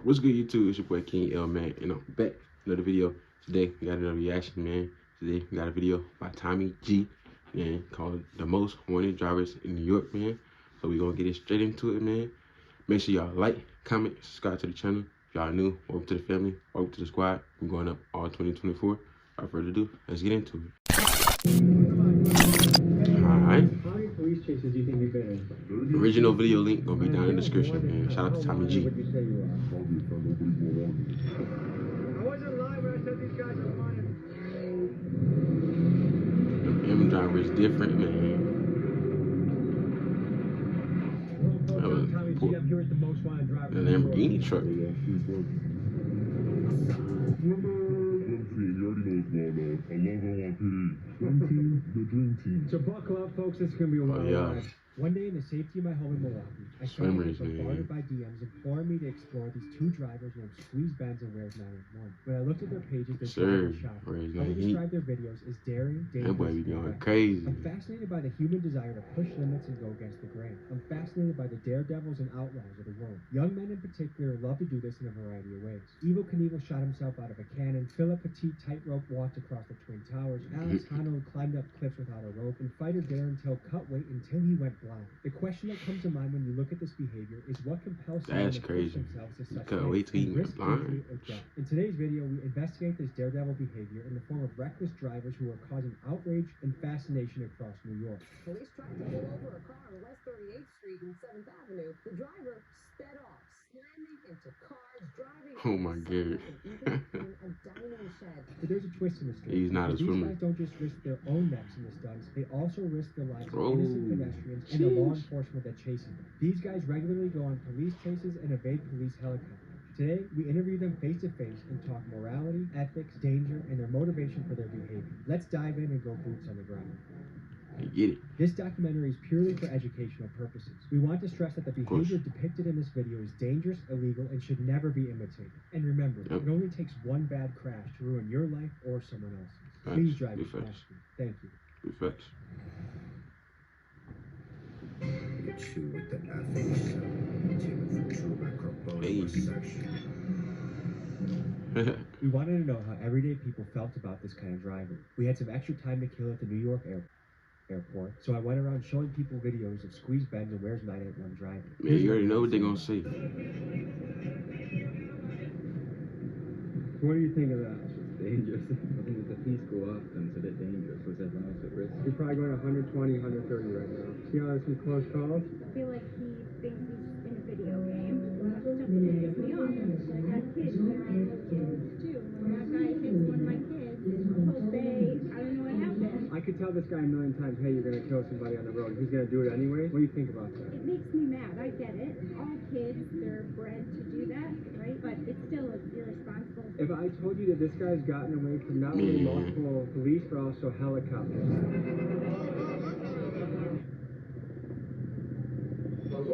What's good, YouTube? It's your boy King L, man, and I'm back with another video. Today we got another reaction, man. Today we got a video by Tommy G, man, called "The Most Wanted Drivers in New York," man. So we gonna get it straight into it, man. Make sure y'all like, comment, subscribe to the channel. If y'all new, welcome to the family, welcome to the squad. We're going up all 2024. Without further ado, let's get into it. Alright. How many police chases do you think you've been in? Original video link gonna be down in the description, man. Shout out to Tommy G. What would you say you are? I wasn't lying when I said these guys are wanted. The M driver is different, man. Tommy G, I'm here with the most wanted driver. The Lamborghini truck. The dream team. So buckle up, folks. This is gonna be a wild ride. One day in the safety of my home in Milwaukee, I saw bombarded by DMs imploring me to explore these two drivers named Squeeze Benz and Where's 911. When I looked at their pages, they shot. How they describe their videos is daring, dangerous, and crazy. I'm fascinated by the human desire to push limits and go against the grain. I'm fascinated by the daredevils and outlaws of the world. Young men in particular love to do this in a variety of ways. Evel Knievel shot himself out of a cannon. Philip Petit tightrope walked across the Twin Towers. Alex Honnold climbed up cliffs without a rope. And fighter Darren Till cut weight until he went blind. The question that comes to mind when you look at this behavior is what compels someone to push themselves to such lengths and risk injury or death. In today's video, we investigate this daredevil behavior in the form of reckless drivers who are causing outrage and fascination across New York. Police tried to pull over a car on West 38th Street and 7th Avenue. The driver sped off, slamming into cars, driving. Oh my God. a dining shed. But there's a twist in the story. He's not a swimmer. These guys don't just risk their own necks in the stunts, they also risk the lives of innocent pedestrians and the law enforcement that chases them. These guys regularly go on police chases and evade police helicopters. Today, we interview them face to face and talk morality, ethics, danger, and their motivation for their behavior. Let's dive in and go boots on the ground. I get it. This documentary is purely for educational purposes. We want to stress that the behavior depicted in this video is dangerous, illegal, and should never be imitated. And remember, it only takes one bad crash to ruin your life or someone else's. Please drive responsibly. Thank you. Reflex. We wanted to know how everyday people felt about this kind of driver. We had some extra time to kill at the New York airport, so I went around showing people videos of Squeeze Benz and Where's 911 driving. Man, you already know what they're gonna say. What do you think of that? It's dangerous. I think if the police go up, then it's a bit dangerous because everyone else at risk. He's probably going 120, 130 right now. See how there's some close calls? I feel like he thinks he's in a video game. That's stuff that pisses me off. Like, I have kids, they're on those kids too. When that guy hits one of my kids, he'll say, I don't know what happened. I could tell this guy a million times, hey, you're going to kill somebody on the road. He's going to do it anyway. What do you think about that? It makes me mad. I get it. All kids, they're bred to do that, right? But it's still irresponsible. If I told you that this guy's gotten away from not only multiple police, but also helicopters.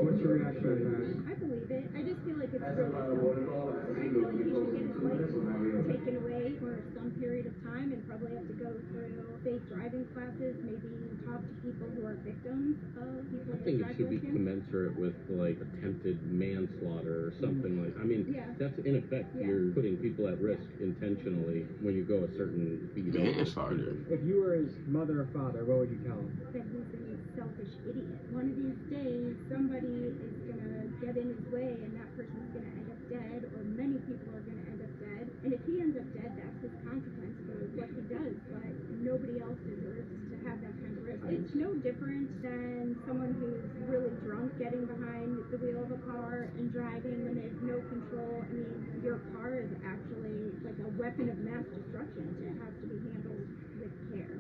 What's your reaction to that? I believe it. I just feel like it's really selfish. I feel like he should get his license taken away for some period of time and probably have to go through safe driving classes, maybe talk to people who are victims of people. I think it should be commensurate with like attempted manslaughter or something like. I mean, that's in effect you're putting people at risk intentionally when you go a certain speed. Manslaughter. If you were his mother or father, what would you tell him? That he's a selfish idiot. One of these days, somebody is gonna get in his way, and that person's gonna end up dead, or many people are gonna end up dead. And if he ends up dead, that's his consequence for what he does. But nobody else deserves to have that kind of risk. It's no different than someone who's really drunk getting behind the wheel of a car and driving when there's no control. I mean, your car is actually like a weapon of mass destruction. It has to be handled with care.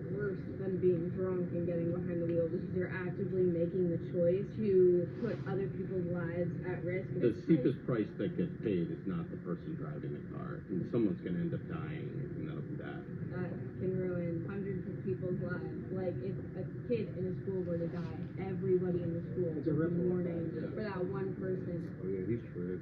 Worse than being drunk and getting behind the wheel because you're actively making the choice to put other people's lives at risk. The steepest price that gets paid is not the person driving the car. And someone's going to end up dying, and that'll be that. That can ruin hundreds of people's lives. Like if a kid in a school were to die, everybody in the school would be mourning for that one person. Oh yeah, he's true.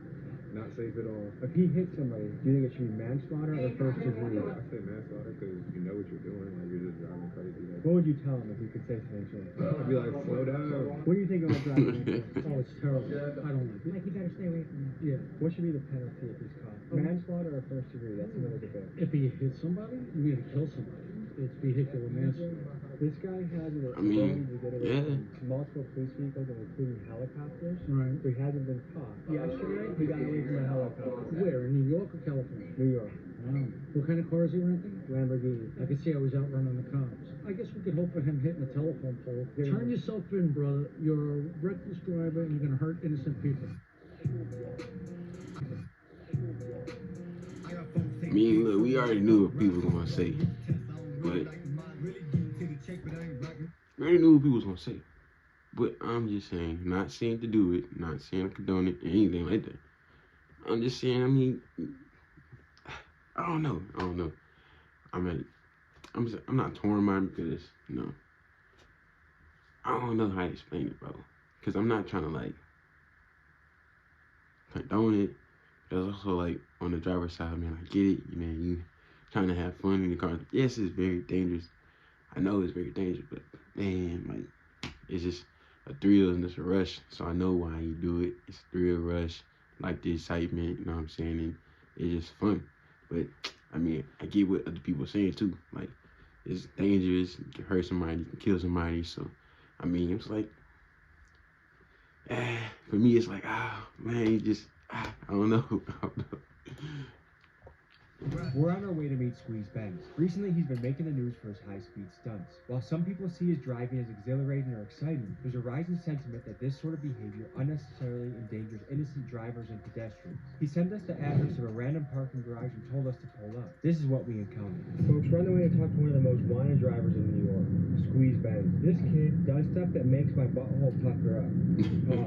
not safe at all. If he hits somebody, do you think it should be manslaughter or first degree? I say manslaughter because you know what you're doing, like you're just driving crazy. Like, What would you tell him if you could say something to him? I'd be like, slow down. What do you think about driving like this? Oh, it's terrible. I don't like it. Like, you better stay away from him. Yeah. What should be the penalty if he's caught? Manslaughter or first degree? That's another debate. If he hits somebody, you either kill somebody. It's vehicular manslaughter. This guy has an I mean, ability to get away yeah. from multiple police vehicles, including helicopters. Right. So he hasn't been caught. Yesterday, he got away from a helicopter. Where? In New York or California? New York. Wow. What kind of car is he renting? Lamborghini. I can see how he's outrunning the cops. I guess we could hope for him hitting the telephone pole. Yeah. Turn yourself in, brother. You're a reckless driver and you're going to hurt innocent people. I mean, look, we already knew what people were gonna say, but we already knew what people was gonna say. But I'm just saying, not saying to do it, not saying to condone it, anything like that. I'm just saying, I mean, I don't know. I'm not torn by it because, you know, I don't know how to explain it, bro. Because I'm not trying to, like, condone it. There's also, like, on the driver's side, man, I get it, man, you trying to have fun in the car. Yes, it's very dangerous. I know it's very dangerous, but, man, like, it's just a thrill and it's a rush. So I know why you do it. It's a thrill, rush, like the excitement, you know what I'm saying? And it's just fun. But, I mean, I get what other people are saying, too. Like, it's dangerous. You can hurt somebody. You can kill somebody. So, I mean, it's like, for me, it's like, man, you just, I don't know. We're on our way to meet Squeeze Benz. Recently, he's been making the news for his high-speed stunts. While some people see his driving as exhilarating or exciting, there's a rising sentiment that this sort of behavior unnecessarily endangers innocent drivers and pedestrians. He sent us the address of a random parking garage and told us to pull up. This is what we encountered. Folks, we're on the way to talk to one of the most wanted drivers in New York, Squeeze Benz. This kid does stuff that makes my butthole pucker up.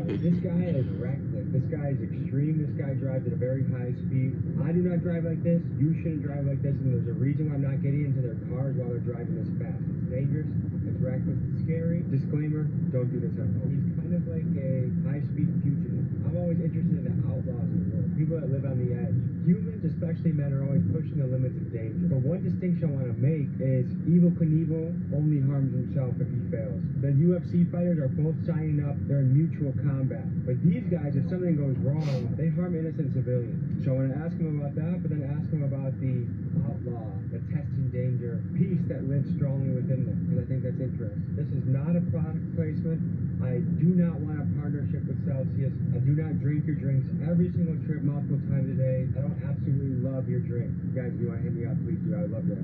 This guy is reckless. This guy is extreme. This guy drives at a very high speed. I do not drive like this. You shouldn't drive like this, and there's a reason why I'm not getting into their cars while they're driving this fast. It's dangerous, it's reckless, it's scary. Disclaimer, don't do this at home. He's kind of like a high-speed fugitive. I'm always interested in the outlaws in the world, people that live on the edge. Humans, especially men, are always pushing the limits of danger. But one distinction I want to make is Evel Knievel only harms himself if he fails. The UFC fighters are both signing up. They're in mutual combat. But these guys, if something goes wrong, they harm innocent civilians. So I want to ask him about that, but then ask him about the outlaw, the testing danger piece that lives strongly within them, because I think that's interesting. This is not a product placement. I do not want a partnership with Celsius. I do not drink your drinks every single trip, multiple times a day. I don't absolutely love your drink. You guys, if you want to hit me up, please do. I would love that.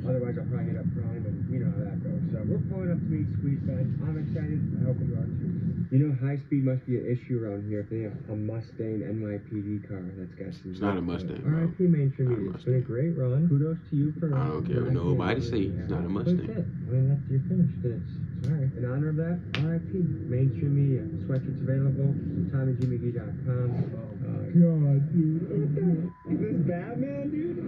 Otherwise, I'll probably hit up Prime, and you know how that goes. So we're pulling up to meet Squeeze Benz. I'm excited. I hope you are too. You know, high speed must be an issue around here if they have a Mustang NYPD car that's got some. It's not a Mustang, bro. RIP mainstream media. It's been a great run. Kudos to you for. I don't care what nobody say. It's not a Mustang. That's it. I mean, you're finished. This. Alright. In honor of that, RIP mainstream media. Sweatshirts available. TommyGMcGee.com. God, dude. Is this Batman, dude?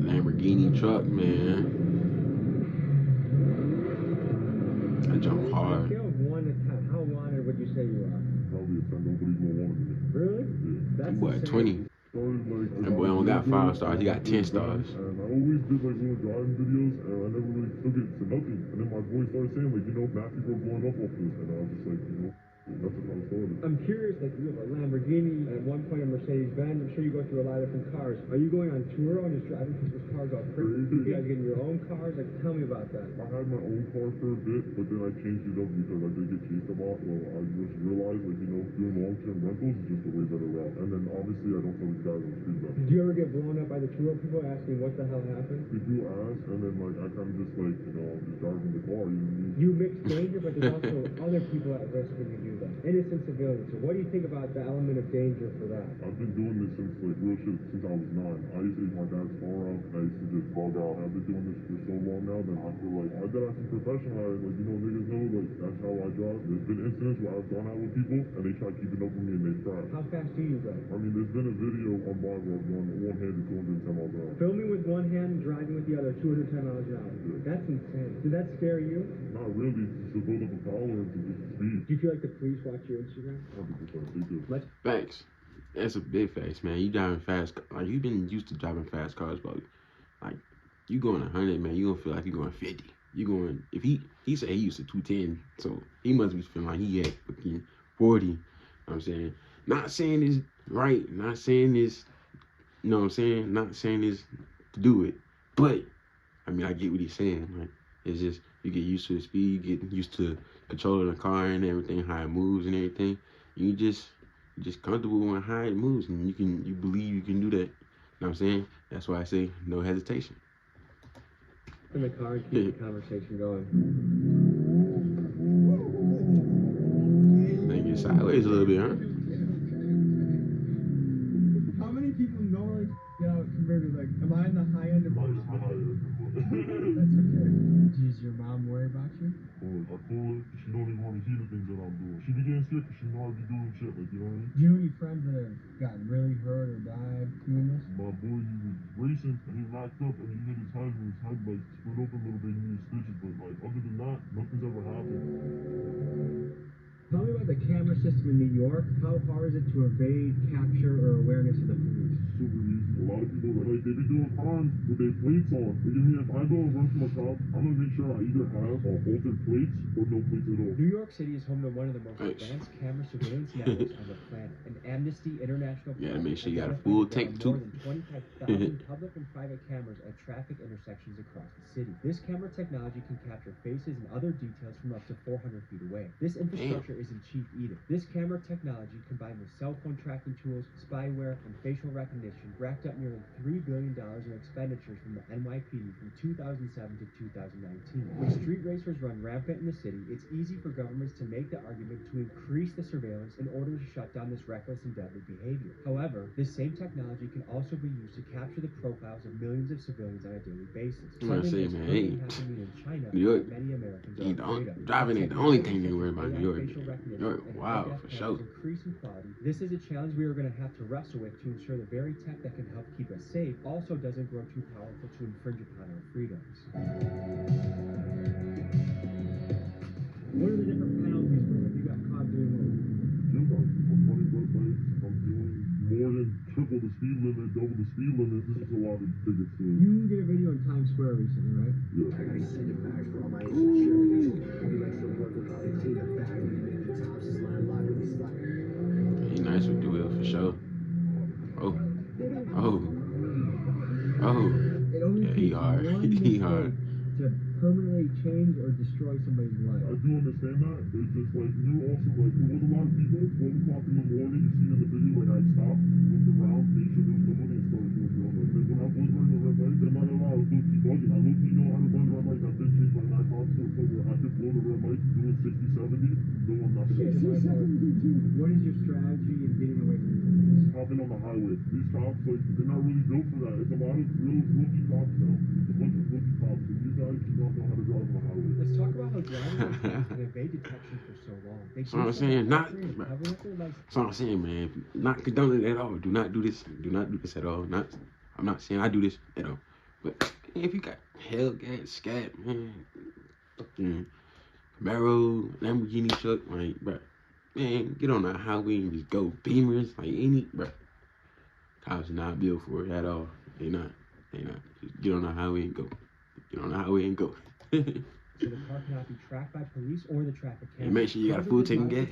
Lamborghini truck, man. I jump hard. Scale of 1 to 10, how wanted would you say you are? Probably a 10. Nobody's gonna want me. Really? Yeah. That's Boy, insane. 20. That boy only got 5 stars. He got 10 stars. And I always did like little driving videos, and I never really took it to nothing. And then my boy started saying like, you know, mad people are blowing up off this, and I was just like, you know, that's what I was started. I'm curious, like you have a Lamborghini, at one point a Mercedes-Benz. I'm sure you go through a lot of different cars. Are you going on tour and just driving people's cars all crazy? You guys getting your own cars? Like, tell me about that. I had my own car for a bit, but then I changed it up because I did get chased a lot. Well, I just realized, like, you know, doing long-term rentals is just a way better route. And then obviously I don't tell these guys on the street about it. Did you ever get blown up by the tour people asking what the hell happened? They do ask, and then like I kind of just like, you know, just driving the car, you know what I mean? You mix danger, but there's also other people at risk when you do that. Innocent civilians. So what do you think about the element of danger for that? I've been doing this since like real shit since I was 9. I used to take my dad's car out, and I used to just bug out. I've been doing this for so long now that I feel like I did have some professional, like, you know, niggas know, like, that's how I drive. There's been incidents where I've gone out with people, and they try keeping up with me, and they try. How fast do you go? I mean, there's been a video on my road going one-handed 210 miles an hour. Filming with one hand and driving with the other 210 miles an hour. Yeah. That's insane. Did that scare you? Not really, just to build up a tolerance of just speed. Do you feel like the police please watch your Instagram? 100%. Let's Facts. That's a big facts, man. You driving fast. Like, you been used to driving fast cars, bro. Like, you going 100, man. You gonna feel like you going 50. You going, if he said he used to 210, so he must be feeling like he had fucking 40. You know what I'm saying? Not saying it's right. Not saying it's, you know what I'm saying? Not saying it's to do it. But, I mean, I get what he's saying. Like, it's just, you get used to the speed, you get used to controlling the car and everything, how it moves and everything. You just comfortable on how it moves, and you believe you can do that. You know what I'm saying? That's why I say no hesitation. in the car and keep the conversation going. Then get sideways a little bit, huh? How many people normally get out converted? Like, am I in the high end of That's That's okay. Does your mom worry about you? I told her she don't even want to hear the things that I'm doing. She be getting sick because she know I be doing shit, like, you know what I mean? Do you have any friends that have gotten really hurt or died doing this? My boy, he was racing and he knocked up and he hit his head and his head like split open a little bit and he needed stitches, but like other than that, nothing's ever happened. Tell me about the camera system in New York. How hard is it to evade capture or awareness of the police? Super easy. A lot of people like they be doing crimes with their plates on. Like, I mean, if I go and run from a cop, I'm gonna make sure I either have altered plates or no plates at all. New York City is home to one of the most advanced camera surveillance networks on the planet. An Amnesty International Yeah, make sure you got a identified full that there tank, are too. more than 25,000 public and private cameras at traffic intersections across the city. This camera technology can capture faces and other details from up to 400 feet away. This infrastructure isn't cheap either. This camera technology, combined with cell phone tracking tools, spyware, and facial recognition, racked up nearly $3 billion in expenditures from the NYPD from 2007 to 2019. When street racers run rampant in the city, it's easy for governments to make the argument to increase the surveillance in order to shut down this reckless and deadly behavior. However, this same technology can also be used to capture the profiles of millions of civilians on a daily basis. I'm gonna say, man, hey, Happening in China, New York, many Americans are afraid of. driving ain't the only thing they worry about. New York, wow, for sure. Increasing quality. This is a challenge we are going to have to wrestle with to ensure the very tech that can help keep us safe also doesn't grow too powerful to infringe upon our freedoms. What are the different penalties for if you got caught doing what we do? I'm running red lights. I'm doing more than triple the speed limit, double the speed limit. This is a lot of tickets too. You did a video in Times Square recently, right? Yeah. I send it back for all my insecurities. I'll do extra work with how they clean up back when you make the tops is line lock with these spot. He nice with the wheel for sure. Yeah, he hard. He hard. To permanently change or destroy somebody's life. I do understand that. It's just like you're also like there was a lot of people at 12 o'clock in the morning. You see in the video like I stopped, looked around, made sure there was nobody, and started doing the other. Then when I was running the red lights, I'm not gonna lie, I was low key bugging. I low key know how to run red lights. I've been changed by 9 cops to a point where I could blow the red lights doing 60, 70. No one's not gonna get it. What is your strategy in getting away from this? Hopping on the highway. These cops, like, they're not really built for that. It's a lot of real rookie cops now. It's a bunch of rookie cops, and these guys do not know how to drive on the highway. Let's talk about how drivers can evade detection for so long. That's what I'm saying. That's what I'm saying, man. Not condoning it at all. Do not do this. Do not do this at all. I'm not saying I do this at all. But if you got Hellcat, Scat, man, fucking Camaro, Lamborghini truck, like, bro, man, get on the highway and just go. Beamers, like, bro. Cops not built for it at all. They not. Just get on the highway and go. Get on the highway and go. So the car cannot be tracked by police or the traffic camera. And make sure you got a full tank of gas.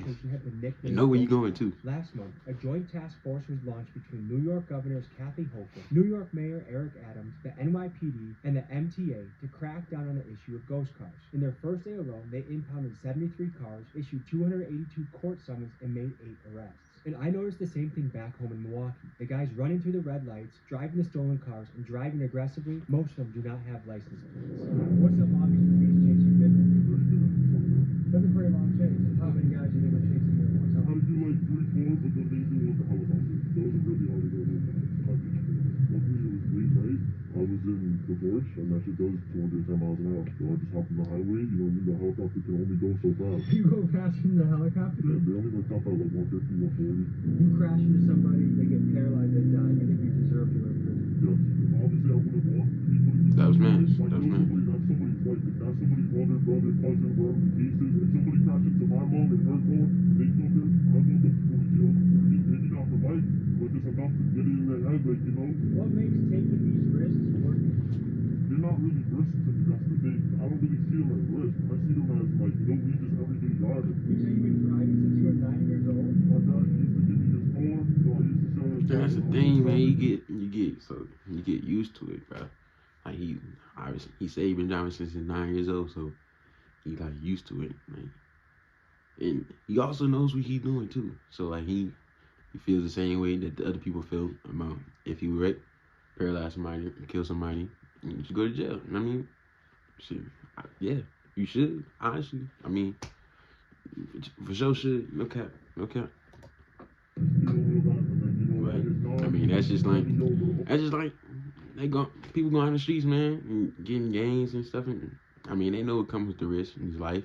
You know where you're going to. Last month, a joint task force was launched between New York Governors Kathy Hochul, New York Mayor Eric Adams, the NYPD, and the MTA to crack down on the issue of ghost cars. In their first day alone, they impounded 73 cars, issued 282 court summons, and made 8 arrests. And I noticed the same thing back home in Milwaukee. The guys running through the red lights, driving the stolen cars, and driving aggressively, most of them do not have license plates. What's the longest police chase you've been in? That's a pretty long chase. How many guys do you think were chasing you at one time? I had to do like 3, 4, but the main thing was the helicopter. Those are really hard to go with. Luckily, it was late night. I was in the porch, and that shit does 210 miles an hour. So I just hopped on the highway. You know, the helicopter can only go so fast. You go faster than the helicopter? Yeah, they only like top out like 150, 140. You crash into somebody, they get paralyzed, they die. You think you deserve to go to prison? Yes. Obviously, I wouldn't want to be put in That was man. Like, That was man. that's somebody's life. If that's somebody's mother, brother, cousin, whatever the case is, if somebody crashed into my mom and her phone, they killed her, I want them to go to jail. Maybe not for life, but just enough to get it in their head, like, you know. What makes taking these risks worth it? They're not really risks to me, that's the thing. I don't really see them as risks. I see them as, like, you know, we just everyday driving. You say you've been driving since you were 9 years old? My dad used to give me his car, so I used to sell it. And that's the thing, man. You get used to it, bro. Like he said he been driving since he's 9 years old, so he like used to it, like. And he also knows what he's doing too. So like he feels the same way that the other people feel about if he wreck, paralyze somebody, kill somebody, you should go to jail. I mean, shit, yeah, you should. Honestly, I mean, for sure should. No cap, no cap. But I mean, that's just like people going out the streets, man, and getting gangs and stuff. And I mean, they know what comes with the risk in his life,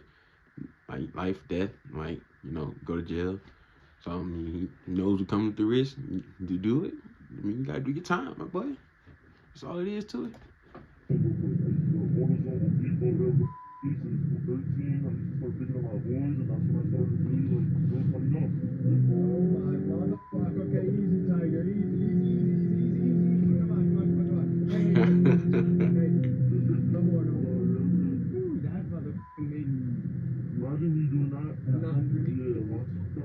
like life, death, like, you know, go to jail. So I mean, he knows what comes with the risk to do it. I mean, you gotta do your time, my boy. That's all it is to it. Okay, easy, Tiger. Easy. Come on. Hey, no more. Ooh, that motherfucking made me. Imagine me doing that. Yeah, that's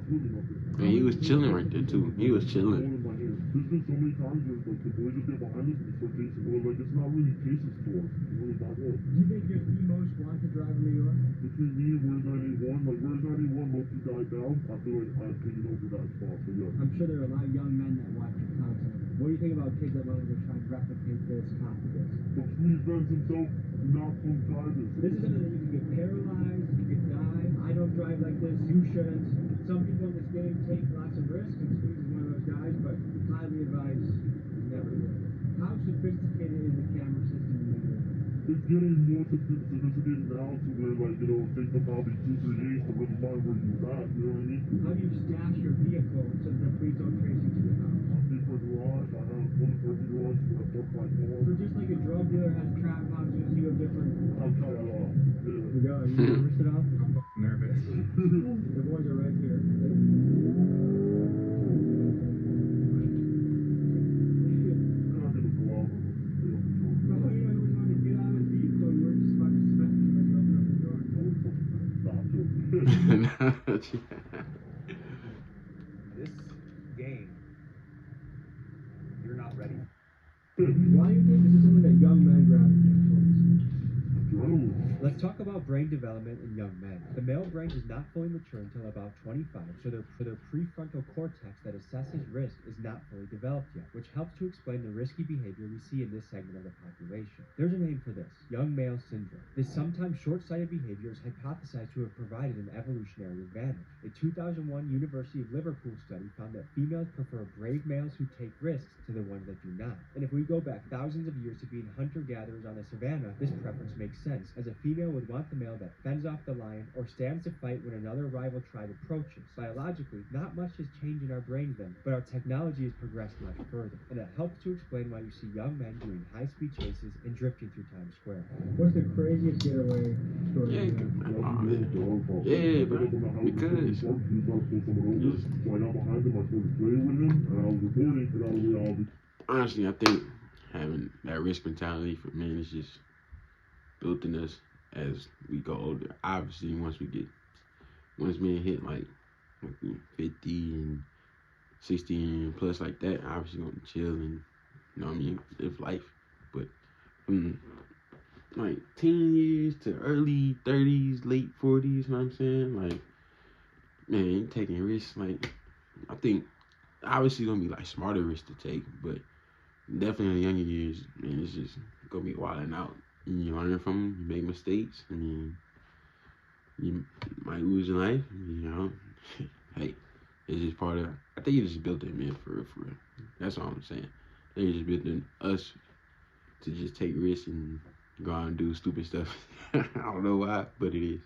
really nothing. And he was chilling right there too. He was chilling. There's been so many times where like the boys just get behind us and start chasing. Or like it's not really cases for us. It's really back up. Do you think you're the most wanted driver in New York? Between me and Where's 981, like Where's 981 low-key died down, I feel like I've taken over that spot. So yeah. I'm sure there are a lot of young men that watch you constantly. What do you think about kids that want to go try and replicate this, copy this? But Squeeze Benz himself, not from drivers. This is something that you can get paralyzed, you can die. I don't drive like this, you shouldn't. Some people in this game take lots of risks, and Squeeze is one of those guys, but highly advised never do it. How sophisticated is the camera system in New York? It's getting more sophisticated now to where, like, you know, it takes them probably 2-3 days to really find where you was at, you know what I mean? How do you stash your vehicle so that the police don't trace you to your house? I pay for a garage, I have one for every garage, so I park my car. So just like a drug dealer has trap houses, you have different... I've tried it all, yeah. You go, are you nervous at all? I'm nervous. The boys are right here. This game, you're not ready. Why do you think this is something that young men gravitate towards? Adrenaline. Let's talk about brain development in young men. The male brain is not fully mature until about 25, so their prefrontal cortex that assesses risk is not fully developed yet, which helps to explain the risky behavior we see in this segment of the population. There's a name for this: young male syndrome. This sometimes short-sighted behavior is hypothesized to have provided an evolutionary advantage. A 2001 University of Liverpool study found that females prefer brave males who take risks to the ones that do not. And if we go back thousands of years to being hunter-gatherers on a savanna, this preference makes sense, as a female would want the male that fends off the lion or stands to fight when another rival tribe approaches. Biologically, not much has changed in our brains then, but our technology has progressed much further, and it helps to explain why you see young men doing high-speed chases and drifting through Times Square. What's the craziest getaway story? Yeah, bro. Because So I got behind him, I started playing with him, and I was recording, and I was like, I'll be... honestly, I think having that risk mentality for men is just built in us as we go older. Obviously, once men hit like 50 and 60 and plus like that, obviously gonna chill and, you know what I mean, live life. But from like teen years to early 30s, late 40s, you know what I'm saying? Like, man, you taking risks. Like, I think obviously gonna be like smarter risks to take, but definitely in the younger years, man, it's just gonna be wilding out. You learn from them, you make mistakes, and you might lose your life, you know. Hey, it's just part of, I think it's just built in, man, for real. That's all I'm saying. They just building us to just take risks and go out and do stupid stuff. I don't know why, but it is.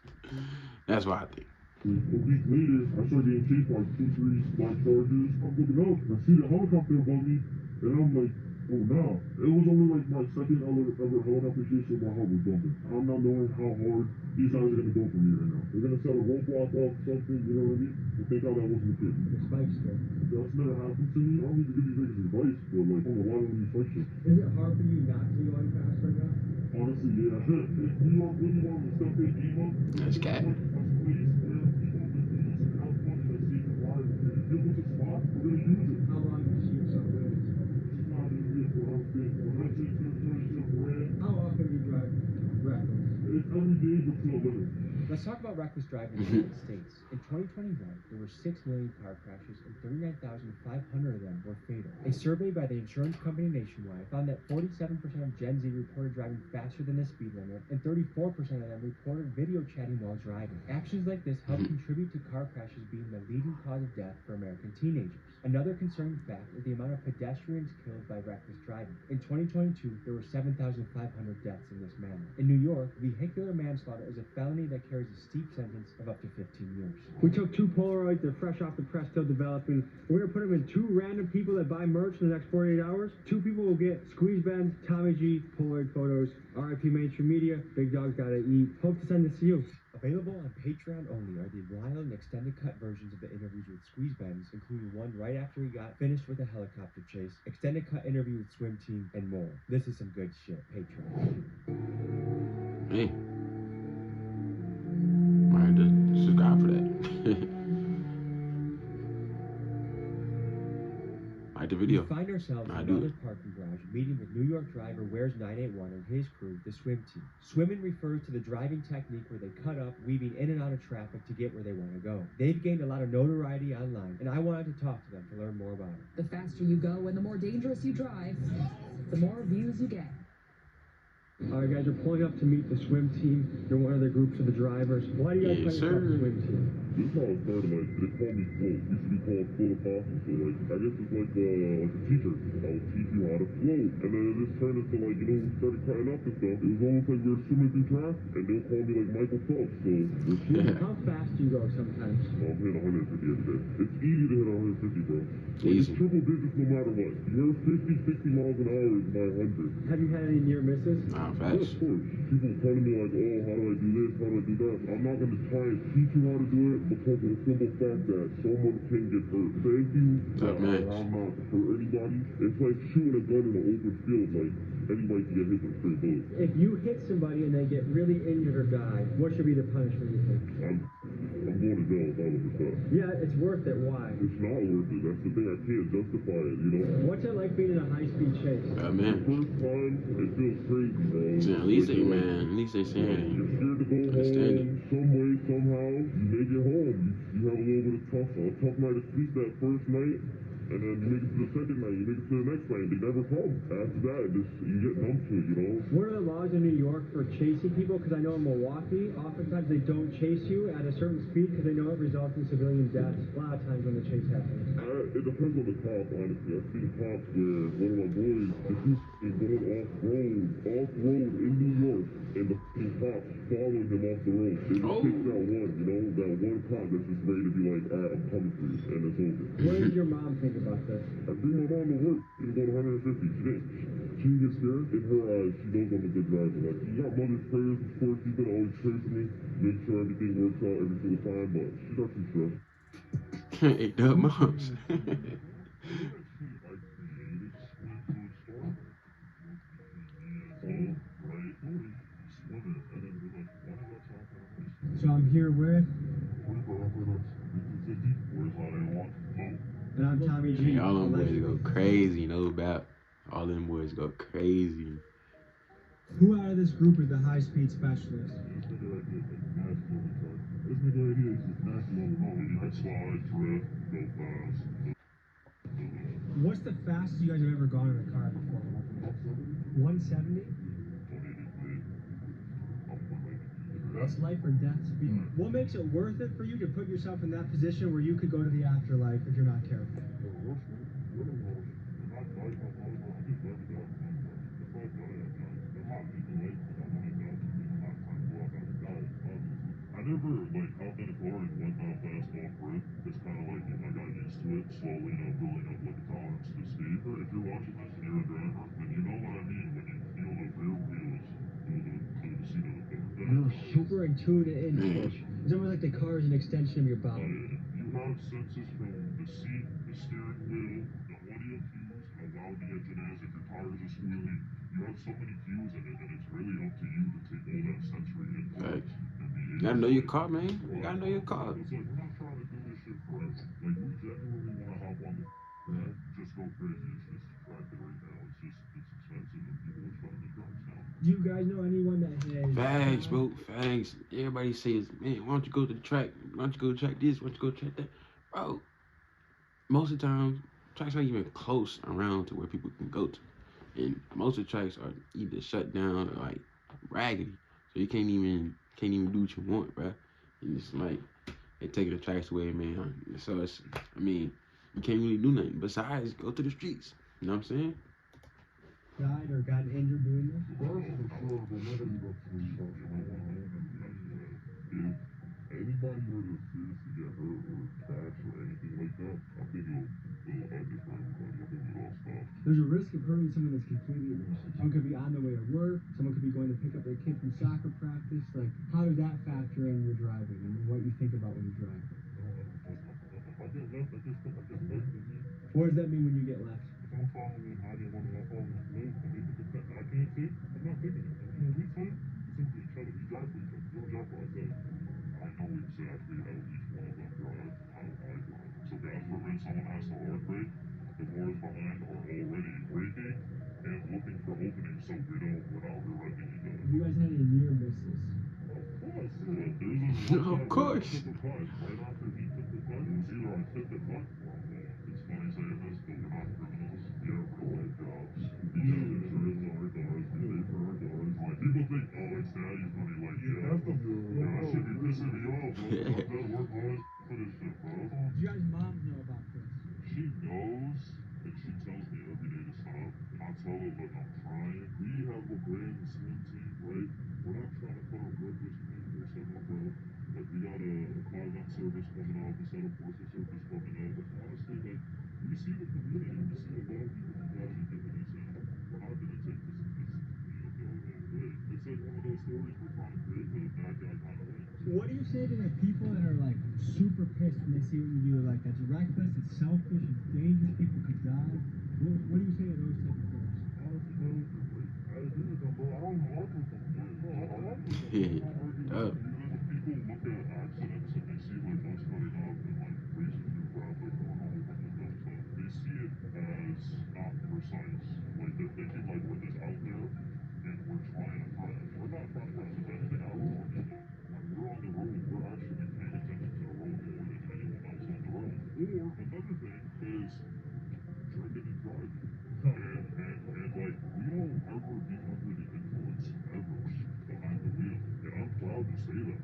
That's why I think. A week later, I started getting chased by 2, 3 black chargers. I'm looking up, I see the helicopter above me, and I'm like, oh no. It was only like my second ever helicopter chase, so my heart was jumping. I'm not knowing how hard these guys are gonna go for me right now. They're gonna set a roadblock up, something, you know what I mean? And think how that wasn't the case. The spike strip. That's never happened to me. I don't need to give these niggas advice, but like, I'm relying on these spike strips. Is it hard for you not to be going fast right now? Honestly, yeah. If New York really wanted to step in iam, That's cat. How long did you see yourself doing this? How often do you drive reckless? It's every day but to a limit. Let's talk about reckless driving in the United States. In 2021, there were 6 million car crashes and 39,500 of them were fatal. A survey by the insurance company Nationwide found that 47% of Gen Z reported driving faster than the speed limit, and 34% of them reported video chatting while driving. Actions like this help contribute to car crashes being the leading cause of death for American teenagers. Another concerning fact is the amount of pedestrians killed by reckless driving. In 2022, there were 7,500 deaths in this manner. In New York, vehicular manslaughter is a felony that carries a steep sentence of up to 15 years. We took 2 Polaroids, they're fresh off the press, still developing. We're gonna put them in 2 random people that buy merch in the next 48 hours. 2 people will get Squeeze Ben's, Tommy G, Polaroid photos. RIP Mainstream Media, Big Dog's gotta eat. Hope to send this to you. Available on Patreon only are the wild and extended cut versions of the interviews with Squeeze Benz, including one right after he got finished with a helicopter chase, extended cut interview with Swim Team, and more. This is some good shit. Patreon. Hey. Might have to subscribe for that. Like the video. We find ourselves in another parking garage meeting with New York driver Where's 981 and his crew, the Swim Team. Swimming refers to the driving technique where they cut up, weaving in and out of traffic to get where they want to go. They've gained a lot of notoriety online, and I wanted to talk to them to learn more about it. The faster you go and the more dangerous you drive, the more views you get. All right, guys, we're pulling up to meet the Swim Team. They're one of the groups of the drivers. Why do you guys play the Swim Team? This is how it started, like, they call me Flo. Used to be called Full Apostle, so, like, I guess it's like a teacher. I'll teach you how to float. And then it just turned into, like, you know, we started cutting up and stuff. It was almost like we were swimming through traffic, and they'll call me, like, Michael Phelps, so we're swimming. How fast do you go sometimes? I'm hitting 150 every day. It's easy to hit 150, bro. Like, it's triple digits no matter what. You're 50, 60 miles an hour is my 100. Have you had any near misses? Nah, Yeah, facts. of course. People telling me like, oh, how do I do this? How do I do that? I'm not going to try and teach you how to do it because of the simple fact that someone can get hurt. Thank you. Tough match. I'm not hurt anybody. It's like shooting a gun in an open field. Like, anybody can get hit with a straight bullet. If you hit somebody and they get really injured or die, what should be the punishment, you think? I'm going to jail 100%. Yeah, it's worth it. Why? It's not worth it. That's the thing. I can't justify it, you know? What's it like being in a high-speed chase? Yeah, The man. first time, it feels crazy, bro. At least they, man. At least they You're saying. scared to go Understand it. home some way, somehow. You make it home. You have a little bit of a tough night of sleep that first night, and then you make it to the second night, you make it to the next night, they never come. After that, you get numb to it, you know? What are the laws in New York for chasing people? Because I know in Milwaukee, oftentimes they don't chase you at a certain speed because they know it results in civilian deaths a lot of times when the chase happens. It depends on the cop, honestly. I've seen cops where one of my boys, the dude is going off-road in New York, and the cops following him off the road. They just pick that one, you know, that one cop that's just ready to be like, all right, I'm coming for you, and it's over. What does your mom think about this? I bring my mom to work, she's going 150. She gets scared. In her eyes, she knows I'm a good driver. Like, she got mother's prayers, of course, she's gonna always pray for me, make sure everything works out every single time, but she's not too stressed. Hey, dub moms. So I'm here with, and I'm Tommy G. All them boys go crazy, no doubt. All them boys go crazy. Who out of this group is the high-speed specialist? What's the fastest you guys have ever gone in a car before? 170? That's life or death speed. What makes it worth it for you to put yourself in that position where you could go to the afterlife if you're not careful? I never like hopped in a car and went that fast off grid. It's kind of like I got used to it, slowly, building up like a tolerance to speed. But if you're watching this and you're a driver, then you know what I mean when you feel the rear wheels through the seat of the car. You're super in tune and Fish. It's almost like the car is an extension of your body. You have senses from the seat, the steering wheel, the audio cues, how loud the engine is, if your tires are squealing. You have so many cues in it, and it's really up to you to take all that sensory input. Right. You gotta know your car, man. You gotta know your car. It's like, we're not trying to do this shit forever. Like, we genuinely want to hop on the track, just go crazy. It's just distracted right now. It's expensive, and people are trying to make drugs now. Do you guys know anyone that has... Facts, bro. Facts. Everybody says, man, why don't you go to the track? Why don't you go track this? Why don't you go track that? Bro, most of the time, tracks aren't even close around to where people can go to. And most of the tracks are either shut down or like raggedy. So you can't even do what you want, bro. And it's like they taking the tracks away, man. So it's, I mean, you can't really do nothing besides go to the streets. You know what I'm saying? Died or got injured doing this? Anybody were to seriously get hurt or crashed or anything like that, I think it'll end it for everybody. I think it all stops. There's a risk of hurting someone that's completely innocent. Someone could be on their way to work. Someone could be going to pick up their kid from soccer practice. Like, how does that factor in your driving and what you think about when you drive? If I get left, I just left. What does that mean when you get left? If I'm following hiding one of my following live, and they think that I can't take, I'm not taking it. And we fight, it's for each other. We drive for each other. We don't drive for ourselves. I know exactly how each one of them drive, how I drive. So God forbid someone has to hard brake, the cars behind are already braking and looking for openings so we're not rear-ending each other. You guys had any near misses? Of course. Right after he took the cut, it was either I took the cut or I'm gone. It's funny saying this, but we're not criminals. We have real-life jobs. We have insurance on our cars. We pay for our cars. Like, people think, oh, it's daddy's money. Like, yeah, that should be pissing me off. Bro. I'm done working all this for this shit, bro. Do you guys' moms know about this? She knows, and she tells me every day to stop. And I tell her, look, I'm trying. We have a brand swim team, right? We're not trying to put our workers 24/7, bro. Like, we got a car gun service coming out, a set of forces service coming out. But honestly, like, we see the community, we see the love you guys are giving us, and we're not gonna take this the wrong way. It's like one of those stories we're trying to create for the bad guy kind of way. What do you say to the people that are like super pissed when they see what you do? Like, that's reckless, it's selfish, it's dangerous, people could die. What do you say to those type of folks? Honestly, bro, I agree with them, bro. I don't even argue with them. I like with them. Yeah. People look at accidents and they see like us cutting up and like racing through traffic or all kinds of dumb stuff. They see it as not precise. Like they're thinking like we're just out there and we're trying to crash. We're not trying to crash with anything out of our people. When we're on the road, we're actually paying attention to the road more than anyone else on the road. Or another thing is drinking and driving. And like we don't ever be under the influence ever behind the wheel. And I'm proud to say that.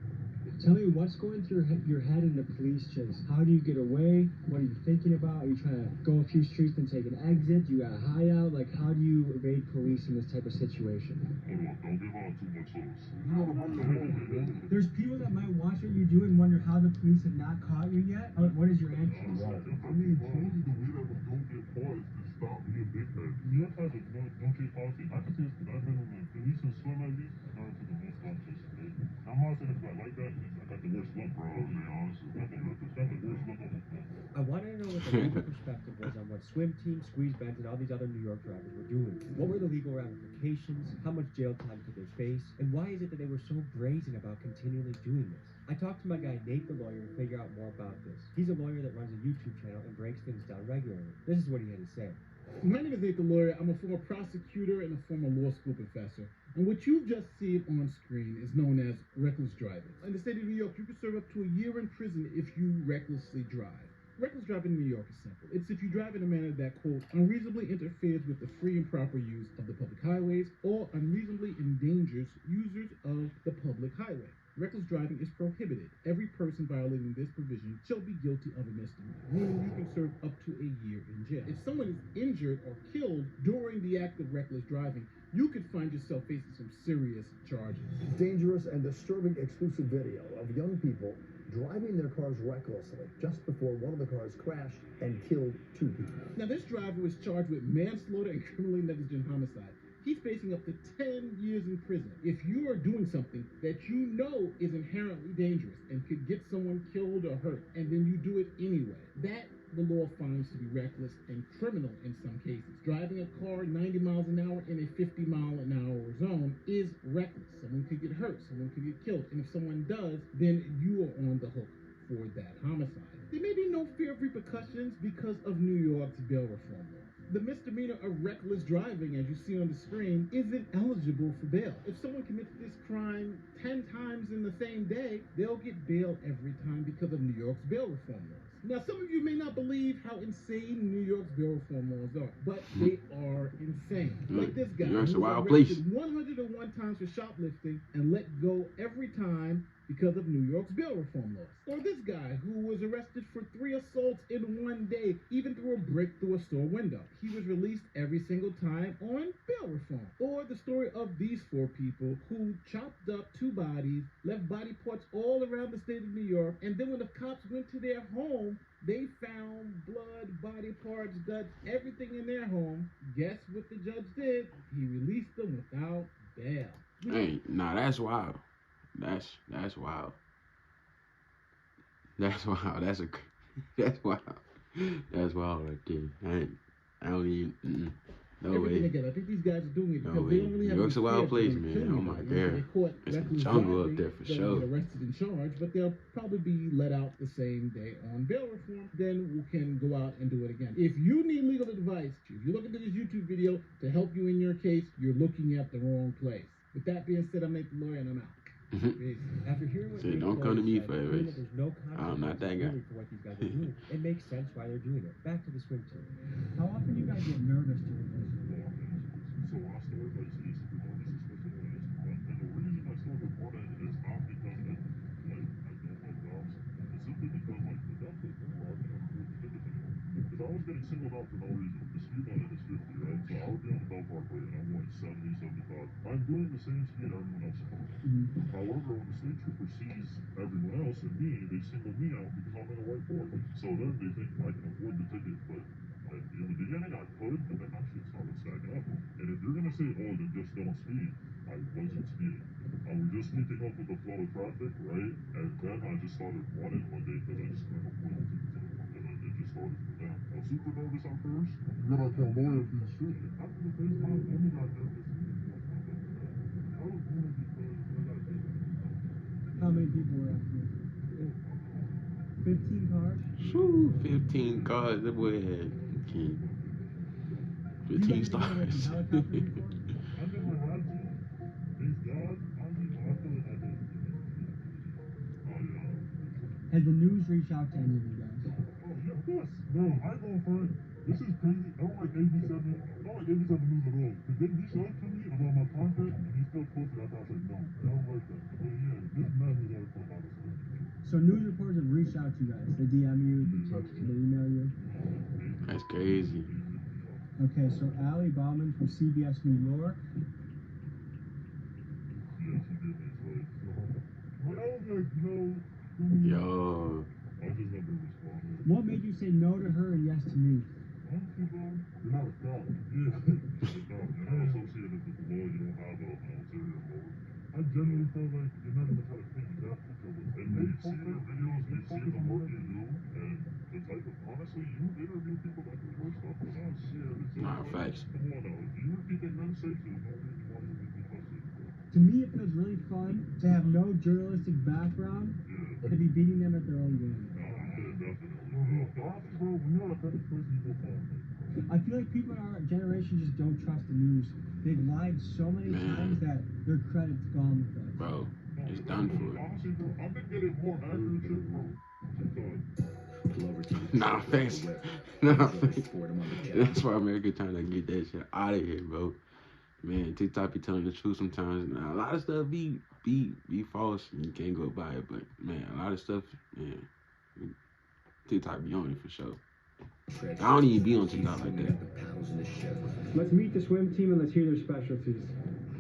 Tell me what's going through your head in the police chase. How do you get away? What are you thinking about? Are you trying to go a few streets and take an exit? Do you got a hideout? Like, how do you evade police in this type of situation? Hold on, don't give out too much sauce. There's people that might watch what you do and wonder how the police have not caught you yet. What is your answer? I mean, truly, the way that we don't get caught is to stop being bighead. New York has a don't get caught thing. I can say this because I've been on the police and swim at least. I got into the most conscious. I'm not saying it's like that. I got the worst luck, bro. I'll be honest. Got the worst luck on the floor. I wanted to know what the legal perspective was on what swim team, squeeze bends, and all these other New York drivers were doing. What were the legal ramifications? How much jail time could they face? And why is it that they were so brazen about continually doing this? I talked to my guy Nate the lawyer to figure out more about this. He's a lawyer that runs a YouTube channel and breaks things down regularly. This is what he had to say. My name is Nate the lawyer. I'm a former prosecutor and a former law school professor. And what you've just seen on screen is known as reckless driving. In the state of New York, you can serve up to a year in prison if you recklessly drive. Reckless driving in New York is simple. It's if you drive in a manner that, quote, unreasonably interferes with the free and proper use of the public highways or unreasonably endangers users of the public highway. reckless driving is prohibited. Every person violating this provision shall be guilty of a misdemeanor, meaning you can serve up to a year in jail. If someone is injured or killed during the act of reckless driving, you could find yourself facing some serious charges. Dangerous and disturbing exclusive video of young people driving their cars recklessly just before one of the cars crashed and killed 2 people. Now, this driver was charged with manslaughter and criminally negligent homicide. He's facing up to 10 years in prison. If you are doing something that you know is inherently dangerous and could get someone killed or hurt, and then you do it anyway, that the law finds to be reckless and criminal in some cases. Driving a car 90 miles an hour in a 50-mile-an-hour zone is reckless. Someone could get hurt, someone could get killed, and if someone does, then you are on the hook for that homicide. There may be no fear of repercussions because of New York's bail reform law. The misdemeanor of reckless driving, as you see on the screen, isn't eligible for bail. If someone commits this crime 10 times in the same day, they'll get bail every time because of New York's bail reform laws. Now, some of you may not believe how insane New York's bail reform laws are, but they are insane. Like this guy, who was arrested 101 times for shoplifting and let go every time because of New York's bail reform laws. Or this guy who was arrested for 3 assaults in one day, even threw a brick through a store window. He was released every single time on bail reform. Or the story of these 4 people who chopped up 2 bodies, left body parts all around the state of New York, and then when the cops went to their home, they found blood, body parts, guts, everything in their home. Guess what the judge did? He released them without bail. Hey, nah, that's wild. That's wild. That's wild. That's wild. That's wild right there. I don't even. No Everything way. again. I think these guys are doing it because No they way. don't really have New York's a any wild fear place, for them to man. kill Oh my anybody. They god. caught It's a reckless jungle up driving, there for they'll sure. get arrested and charged, but they'll probably be let out the same day on bail reform. Then we can go out and do it again. If you need legal advice, if you're looking at this YouTube video to help you in your case, you're looking at the wrong place. With that being said, I'm Nate the Lawyer and I'm out. After hearing what Say, Nate don't come to me said, for knowing advice. that there's no I'm not that guy. really for what these guys are doing, it makes sense why they're doing it. Back to the swim team. How often do you guys get nervous during this? So when I started, like, super nervous, especially when it's run. And the reason I started running is not because I don't like dogs. It's simply because, like, the dogs are rock and I'm really good at them. Because I was getting singled out for no reason. The speed limit is 50, right? So I would be on the bell park rate and I'm going 70, 75. I'm doing the same speed everyone else is going. However, when the state trooper sees everyone else and me, they single me out because I'm in a white Ford. So then they think I can afford the ticket, but in the beginning I could, but then my shit started stacking up. And if you're gonna say, oh, then just don't speed, I wasn't speeding. I was just keeping up with the flow of traffic, right? And then I just started running one day because I just couldn't afford the ticket anymore. And then it just started from there. I was super nervous at first. Then I told lawyer if he's straight. After the first time, I only got nervous. I was only because I got nervous. How many people were after you? 15 cars? Shoo, 15 cars. That boy had 15 stars. I've never had to. Thank God. I mean, I feel like I did. Oh, yeah. Has the news reached out to any of you guys? Oh, yeah, of course. Bro, I go for it. This is crazy. I don't like AB7. I don't like AB7 News at all. Because they reached out to me about my content, and they still posted after I said no. I don't like that. But yeah, this man was out of honestly. So news reporters have reached out to you guys. They DM you, they email you. That's crazy. Okay, so Ali Bauman from CBS New York. Yeah, she did me twice. But I was like, no. Yo. I just never responded. What made you say no to her and yes to me? Honestly, bro, you're not a cop. Yeah. You're not associated with the law. You don't have an ulterior motive. I genuinely feel like you're not even trying to paint that picture with it. And they've seen your videos, they've seen the work you do, and the type of, honestly, you interview people that do your stuff for us. Yeah, it's Nah, facts. Come on now, if you were keeping them safe, there's no reason why you would be busted. To me, it feels really fun to have no journalistic background and to be beating them at their own game. Honestly, bro, when you're not a perfect person, you go far. I feel like people in our generation just don't trust the news. They've lied so many times that their credit's gone with us. Bro, it's done for. Honestly, bro, I've been getting more accurate shit, bro. Nah, facts. Nah, facts. That's why America trying to get that shit out of here, bro. man, TikTok be telling the truth sometimes. Now, a lot of stuff be false, and you can't go by it. But man, a lot of stuff, man, TikTok be on it for sure. I don't even be on TikTok like that. Let's meet the swim team and let's hear their specialties.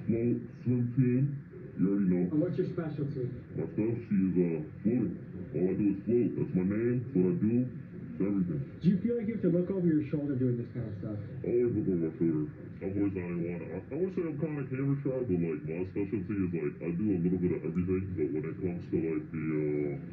Float, swim team, you already know. And what's your specialty? My specialty is floating. All I do is float. That's my name. That's what I do. It's everything. Do you feel like you have to look over your shoulder doing this kind of stuff? I always look over my shoulder. I'm always on one. I would say I'm kind of camera shy, but like my specialty is like I do a little bit of everything. But when it comes to like the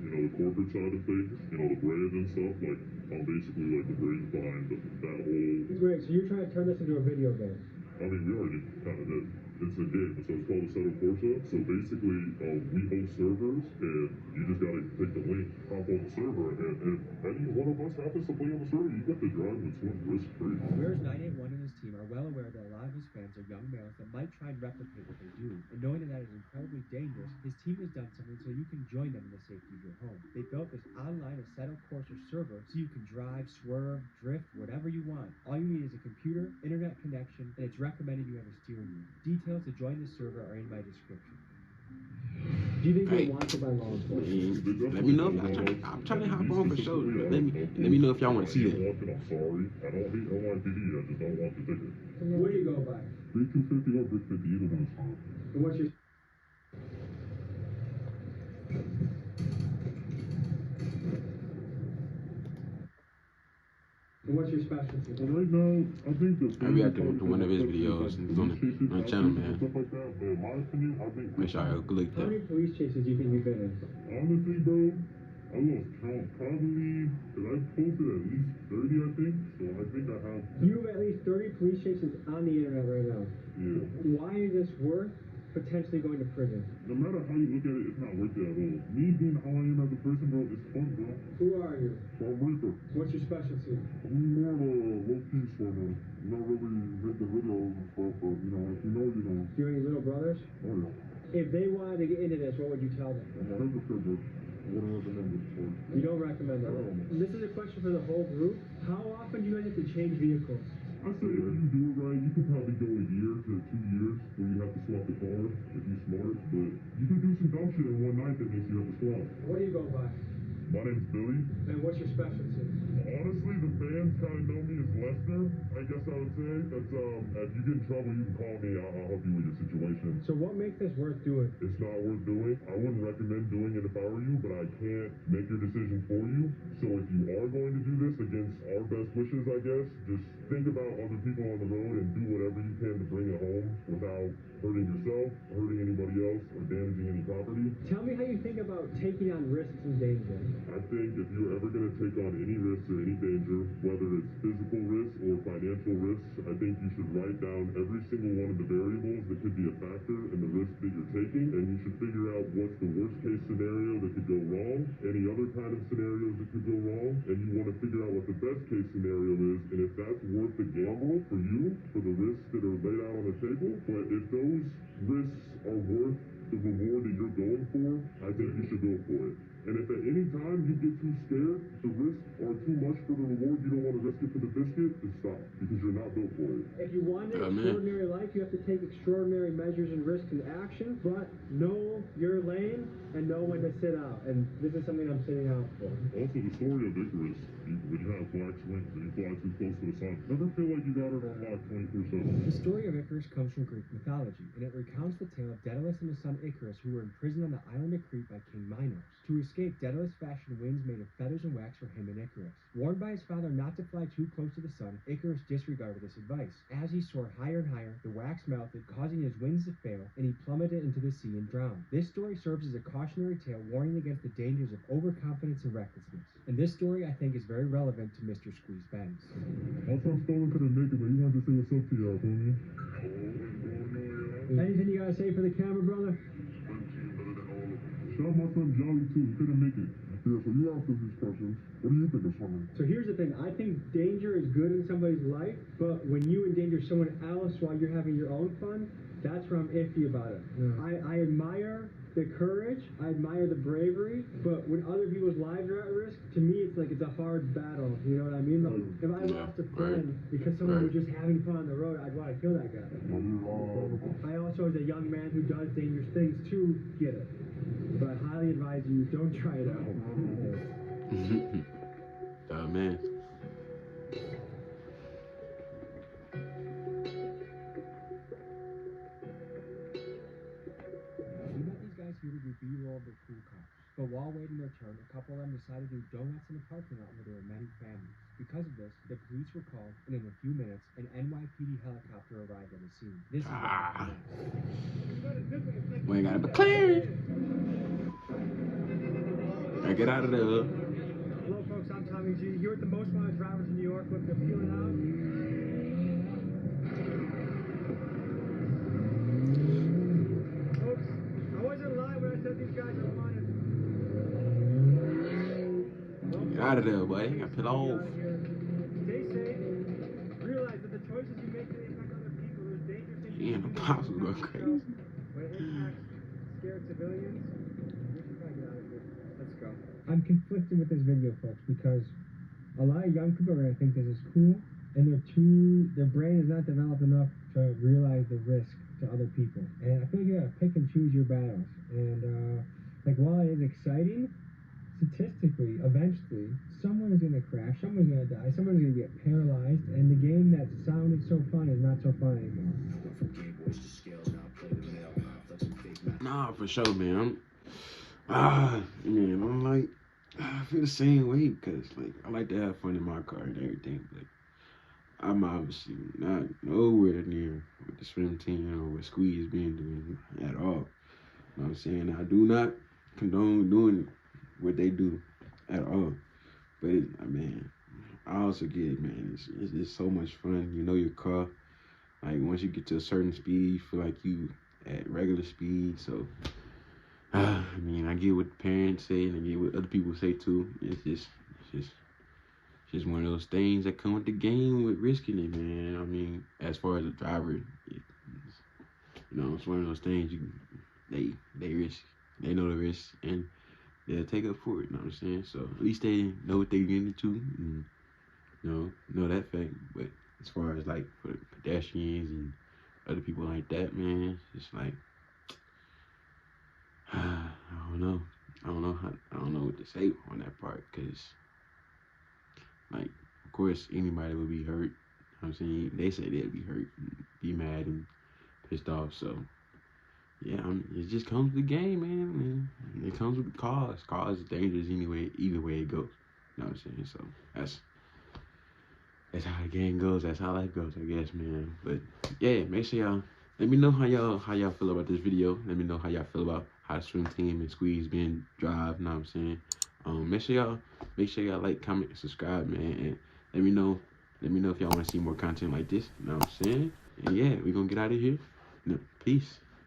the corporate side of things, the brand and stuff, like I'm basically like the brains behind that whole. Great. So you're trying to turn this into a video game? I mean, we already kind of did. It's a game, so it's called a Settle Forza. So basically, we host servers, and you just gotta take the link, hop on the server, and if any one of us happens to play on the server, you get to drive and swim risk-free. Whereas 981 and his team are well aware that a lot of his fans are young males that might try and replicate what they do, and knowing that is incredibly dangerous, his team has done something so you can join them in the safety of your home. They built this online Settle Forza server so you can drive, swerve, drift, whatever you want. All you need is a computer, internet connection, and it's recommended you have a steering wheel. Details to join the server are in my description. Do you think you're wanted by law enforcement? Let me know. I'm trying to hop on for sure. Let me know if y'all want to see that. I'm sorry. I don't hate NYPD. I just don't want the ticket. What do you go by? Big 250 or Big 50, either one is fine. And what's your... And what's your specialty? Well, right now, I think the I reacted to one of his videos. It's on the channel, man. Stuff like that, but in my opinion, I think. Make sure I click How that. many police chases do you think you've been in? Honestly, bro, I lost count. Probably, because I posted at least 30, I think. So I think I have. You have at least 30 police chases on the internet right now. Yeah. Why is this worth potentially going to prison? No matter how you look at it, it's not worth it at all. Me being how I am as a person, bro, it's fun, bro. Who are you? So I'm Reaper. What's your specialty? I'm more of a low-key swimmer. Not really making videos and stuff, but, if you know, you know. Do you have any little brothers? Oh, yeah. If they wanted to get into this, what would you tell them? I'm 100%, but I wouldn't recommend this for. You don't recommend it? This is a question for the whole group. How often do you guys have to change vehicles? I say if you do it right, you could probably go a year to 2 years where you have to swap the car if you're smart, but you could do some dumb shit in one night that makes you have to swap. What do you go by? My name's Billy. And what's your specialty? Honestly, the fans kind of know me as Lester, I guess I would say. That's, if you get in trouble, you can call me. I'll help you with your situation. So what makes this worth doing? It's not worth doing. I wouldn't recommend doing it if I were you, but I can't make your decision for you. So if you are going to do this against our best wishes, I guess, just think about other people on the road and do whatever you can to bring it home without hurting yourself, hurting anybody else, or damaging any property. Tell me how you think about taking on risks and danger. I think if you're ever going to take on any risks or any danger, whether it's physical risks or financial risks, I think you should write down every single one of the variables that could be a factor in the risk that you're taking, and you should figure out what's the worst case scenario that could go wrong, any other kind of scenarios that could go wrong, and you want to figure out what the best case scenario is, and if that's worth the gamble for you, for the risks that are laid out on the table. But if those risks are worth the reward that you're going for, I think you should go for it. And if at any time you get too scared, the risks are too much for the reward, you don't want to risk it for the biscuit, then stop, because you're not built for it. If you want an extraordinary life, you have to take extraordinary measures and risks and action, but know your lane and know when to sit out. And this is something I'm sitting out for. Also, the story of Icarus, when you have black wings and you fly too close to the sun, never feel like you got it on lock 24/7. The story of Icarus comes from Greek mythology, and it recounts the tale of Daedalus and his son Icarus, who were imprisoned on the island of Crete by King Minos. To escape, Daedalus fashioned wings made of feathers and wax for him and Icarus. Warned by his father not to fly too close to the sun, Icarus disregarded this advice. As he soared higher and higher, the wax melted, causing his wings to fail, and he plummeted into the sea and drowned. This story serves as a cautionary tale warning against the dangers of overconfidence and recklessness. And this story, I think, is very relevant to Mr. Squeeze Benz. Also, I'm stolen couldn't make it, but you wanted to say what's up to y'all, homie. Anything you gotta say for the camera, brother? Shout out my friend Jolly too, he couldn't make it. Yeah, so you asked us these questions. What do you think of swimming? So here's the thing, I think danger is good in somebody's life, but when you endanger someone else while you're having your own fun, that's where I'm iffy about it. Yeah. I admire the courage, I admire the bravery, but when other people's lives are at risk, to me it's like it's a hard battle, you know what I mean? Like, if I lost a friend because someone was just having fun on the road, I'd want to kill that guy. I also, as a young man who does dangerous things too, get it. But I highly advise you, don't try it out. Oh, man. We met these guys here to do B-roll of their cool cars. But while waiting their turn, a couple of them decided to do donuts in a parking lot where there were many families. Because of this, the police were called, and in a few minutes, an NYPD helicopter arrived on the scene. This is what happened next. We ain't got to be clear. Now get out of there. Hello, folks. I'm Tommy G. Here at the Most Wanted Drivers in New York, looking to feel it out. Folks, I wasn't lying when I said these guys are wanted. Get out of there, boy. I put off. Stay safe. Realize that the choices you make today affect other people. There's dangerous things He and the pops was going crazy. when it impacts scared civilians. We should probably get out of here. Let's go. I'm conflicted with this video, folks, because a lot of young people are gonna think this is cool, and their brain is not developed enough to realize the risk to other people. And I feel like you gotta pick and choose your battles. And like, while it is exciting, statistically, eventually, someone is gonna crash, someone's gonna die, someone's gonna get paralyzed, and the game that sounded so fun is not so fun anymore. Nah, for sure, man. I'm like, I feel the same way because, like, I like to have fun in my car and everything, but I'm obviously not nowhere near with the swim team or what Squeeze being doing at all. You know what I'm saying? I do not condone doing what they do at all. But, I also get it, man. It's just so much fun. You know your car. Like, once you get to a certain speed, you feel like you at regular speed, so... I get what the parents say and I get what other people say too. It's just one of those things that come with the game with risking it, man. As far as a driver, it's one of those things they risk. They know the risk and they'll take up for it. You know what I'm saying? So at least they know what they're getting into and know that fact. But as far as like for the pedestrians and other people like that, man, it's just like. I don't know what to say on that part, because, like, of course, anybody would be hurt. You know what I'm saying? They say they'd be hurt, and be mad and pissed off. So, yeah, it just comes with the game, man. It comes with the cars. Cars is dangerous anyway, either way it goes. You know what I'm saying? So, that's how the game goes. That's how life goes, I guess, man. But, yeah, make sure y'all, let me know how y'all feel about this video. Let me know how y'all feel about how the swim team and Squeeze being drive, you know what I'm saying? Make sure y'all like, comment, and subscribe, man, and let me know if y'all want to see more content like this, you know what I'm saying? And yeah, we're gonna get out of here. Peace.